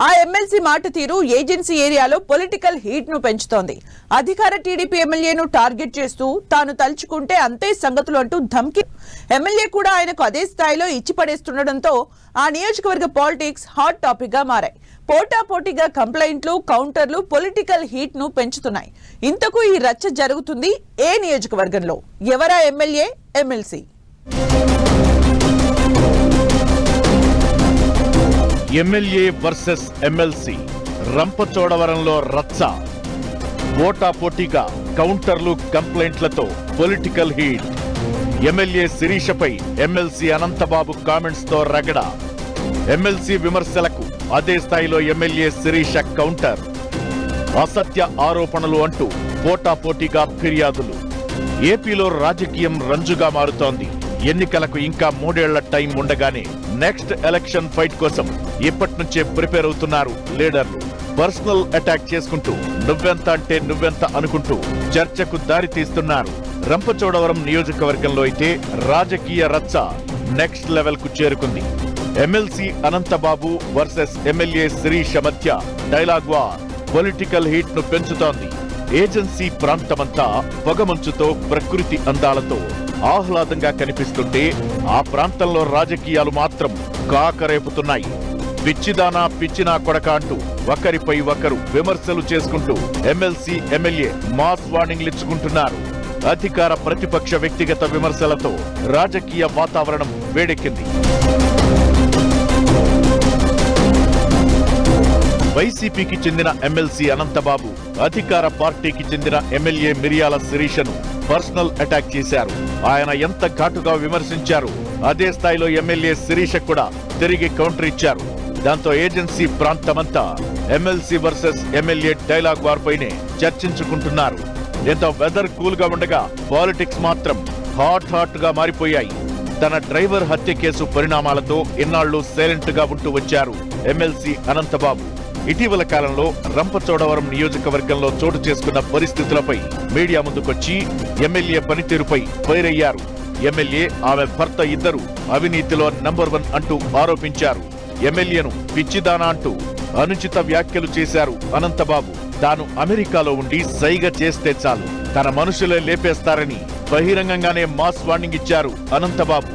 ఆ ఎమ్మెల్సీ మాట తీరు ఏజెన్సీ ఏరియాలో పొలిటికల్ హీట్ ను పెంచుతోంది. అధికార టీడీపీ ఎమ్మెల్యేను టార్గెట్ చేస్తూ తాను తలుచుకుంటే అంతే సంగతులు అంటూ ధమ్కి ఎమ్మెల్యే కూడా ఆయనకు అదే స్థాయిలో ఇచ్చి పడేస్తుండటంతో ఆ నియోజకవర్గ పాలిటిక్స్ హాట్ టాపిక్ గా మారాయి. పోటాపోటీగా కంప్లైంట్లు, కౌంటర్లు పొలిటికల్ హీట్ ను పెంచుతున్నాయి. ఇంతకు ఈ రచ్చ జరుగుతుంది ఏ నియోజకవర్గంలో? ఎవరా MLA, MLC? MLA versus MLC రంపచోడవరంలో రచ్చ. పోటాపోటీగా కౌంటర్లు, కంప్లైంట్లతో పొలిటికల్ హీట్. ఎమ్మెల్యే శిరీషపై ఎమ్మెల్సీ అనంతబాబు కామెంట్స్ తో రగడ. ఎమ్మెల్సీ విమర్శలకు అదే స్థాయిలో ఎమ్మెల్యే శిరీష కౌంటర్. అసత్య ఆరోపణలు అంటూ పోటాపోటీగా ఫిర్యాదులు. ఏపీలో రాజకీయం రంజుగా మారుతోంది. ఎన్నికలకు ఇంకా 3 ఏళ్ల టైం ఉండగానే నెక్స్ట్ ఎలక్షన్ ఫైట్ కోసం ఇప్పటి నుంచే ప్రిపేర్ అవుతున్నారు లీడర్లు. పర్సనల్ అటాక్ చేసుకుంటూ నువ్వెంత అంటే నువ్వెంత అనుకుంటూ చర్చకు దారి తీస్తున్నారు. రంపచోడవరం నియోజకవర్గంలో అయితే రాజకీయ రచ్చ నెక్స్ట్ లెవెల్ కు చేరుకుంది. MLC Anantababu versus MLA Sirisha మధ్య డైలాగ్ వార్ పొలిటికల్ హీట్ ను పెంచుతోంది. ఏజెన్సీ ప్రాంతమంతా పొగమంచుతో, ప్రకృతి అందాలతో ఆహ్లాదంగా కనిపిస్తుంటే ఆ ప్రాంతంలో రాజకీయాలు మాత్రం కాకరేపుతున్నాయి. పిచ్చిదానా, పిచ్చినా కొడక అంటూ ఒకరిపై ఒకరు విమర్శలు చేసుకుంటూ ఎమ్మెల్సీ, ఎమ్మెల్యే మాస్ వార్నింగ్లు ఇచ్చుకుంటున్నారు. అధికార ప్రతిపక్ష వ్యక్తిగత విమర్శలతో రాజకీయ వాతావరణం వేడెక్కింది. వైసీపీకి చెందిన ఎమ్మెల్సీ అనంతబాబు అధికార పార్టీకి చెందిన ఎమ్మెల్యే మిరియాల శిరీషను పర్సనల్ అటాక్ చేశారు. ఆయన ఎంత ఘాటుగా విమర్శించారు, అదే స్థాయిలో ఎమ్మెల్యే శిరీష కూడా తిరిగి కౌంటర్ ఇచ్చారు. దాంతో ఏజెన్సీ ప్రాంతమంతా MLC versus MLA dialogue war పైనే చర్చించుకుంటున్నారు. ఎంత వెదర్ కూల్ గా ఉండగా పాలిటిక్స్ మాత్రం హాట్ గా మారిపోయాయి. తన డ్రైవర్ హత్య కేసు పరిణామాలతో ఇన్నాళ్లు సైలెంట్ గా ఉంటూ వచ్చారు ఎమ్మెల్సీ అనంతబాబు. ఇటీవల కాలంలో రంపచోడవరం నియోజకవర్గంలో చోటు చేసుకున్న పరిస్థితులపై మీడియా ముందుకొచ్చి ఎమ్మెల్యే పనితీరుపై ఫైర్ అయ్యారు. ఎమ్మెల్యే, ఆమె భర్త ఇద్దరు అవినీతిలో నంబర్ 1 అంటూ ఆరోపించారు. ఎమ్మెల్యేను పిచ్చిదానా అంటూ అనుచిత వ్యాఖ్యలు చేశారు అనంతబాబు. తాను అమెరికాలో ఉండి సైగ చేస్తే చాలు తన మనుషులే లేపేస్తారని బహిరంగంగానే మాస్ వార్నింగ్ ఇచ్చారు అనంతబాబు.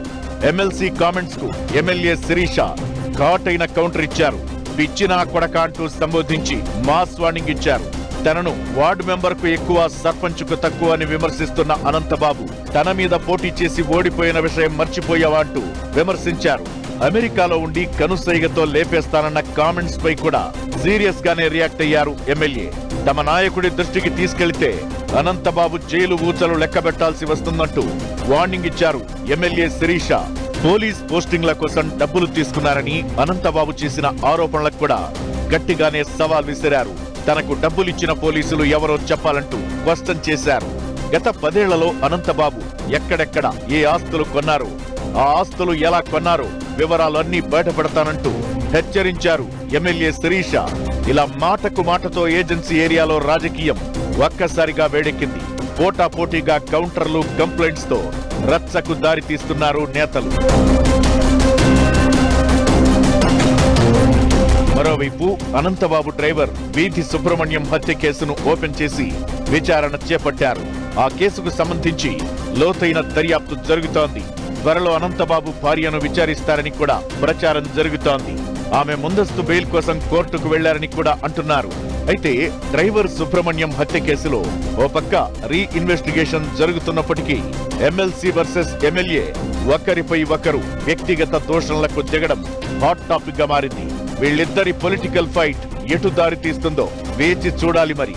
ఎమ్మెల్సీ కామెంట్స్ కు ఎమ్మెల్యే శిరీష ఘాటైన కౌంటర్ ఇచ్చారు. పిచ్చినా కొడక అంటూ సంబోధించి మాస్ వార్నింగ్ ఇచ్చారు. తనను వార్డు మెంబర్ కు ఎక్కువ, సర్పంచ్ కు తక్కువ అని విమర్శిస్తున్న అనంతబాబు తన మీద పోటీ చేసి ఓడిపోయిన విషయం మర్చిపోయావా అంటూ విమర్శించారు. అమెరికాలో ఉండి కనుసైగతో లేపేస్తానన్న కామెంట్స్ పై కూడా సీరియస్ గానే రియాక్ట్ అయ్యారు ఎమ్మెల్యే. తమ నాయకుడి దృష్టికి తీసుకెళ్తే అనంతబాబు జైలు ఊచలు లెక్కబెట్టాల్సి వస్తుందంటూ వార్నింగ్ ఇచ్చారు ఎమ్మెల్యే శిరీష. పోలీస్ పోస్టింగ్ల కోసం డబ్బులు తీసుకున్నారని అనంతబాబు చేసిన ఆరోపణలకు కూడా గట్టిగానే సవాల్ విసిరారు. తనకు డబ్బులిచ్చిన పోలీసులు ఎవరో చెప్పాలంటూ క్వశ్చన్ చేశారు. గత 10 ఏళ్లలో అనంతబాబు ఎక్కడెక్కడ ఏ ఆస్తులు కొన్నారో, ఆ ఆస్తులు ఎలా కొన్నారో వివరాలన్నీ బయటపడతానంటూ హెచ్చరించారు ఎమ్మెల్యే శిరీష. ఇలా మాటకు మాటతో ఏజెన్సీ ఏరియాలో రాజకీయం ఒక్కసారిగా వేడెక్కింది. పోటాపోటీగా కౌంటర్లు, కంప్లైంట్స్ తో రచ్చకు దారి తీస్తున్నారు నేతలు. మరోవైపు అనంతబాబు డ్రైవర్ వీధి సుబ్రహ్మణ్యం హత్య కేసును ఓపెన్ చేసి విచారణ చేపట్టారు. ఆ కేసుకు సంబంధించి లోతైన దర్యాప్తు జరుగుతోంది. త్వరలో అనంతబాబు భార్యను విచారిస్తారని కూడా ప్రచారం జరుగుతోంది. ఆమె ముందస్తు బెయిల్ కోసం కోర్టుకు వెళ్లారని కూడా అంటున్నారు. అయితే డ్రైవర్ సుబ్రహ్మణ్యం హత్య కేసులో ఓ పక్క రీఇన్వెస్టిగేషన్ జరుగుతున్నప్పటికీ ఎమ్మెల్సీ వర్సెస్ ఎమ్మెల్యే ఒకరిపై ఒకరు వ్యక్తిగత దోషణలకు దిగడం హాట్ టాపిక్ గా మారింది. వీళ్ళిద్దరి పొలిటికల్ ఫైట్ ఎటు దారి తీస్తుందో వేచి చూడాలి మరి.